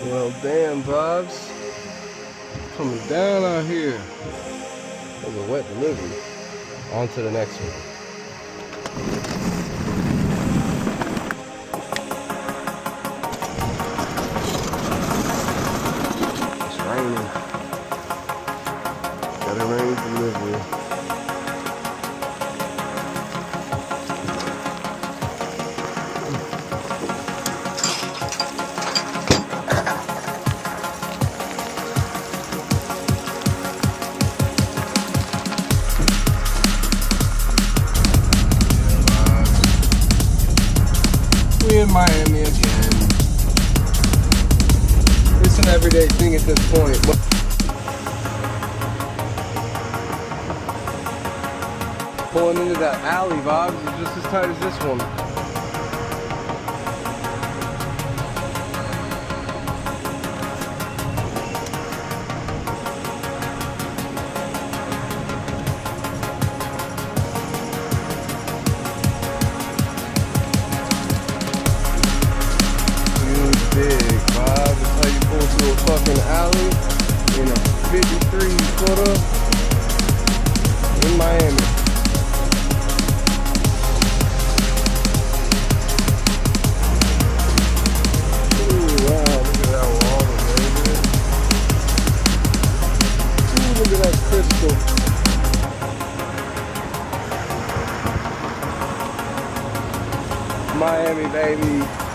Well, damn, vibes. Coming down out here. It was a wet delivery. On to the next one. It's raining. Got a rain delivery. We in Miami again. It's an everyday thing at this point. Pulling into that alley, vibes, is just as tight as this one. Big, Bob. That's how you pull through a fucking alley in a 53 footer in Miami. Ooh, wow, look at that water, baby. Ooh, look at that crystal. Miami, baby.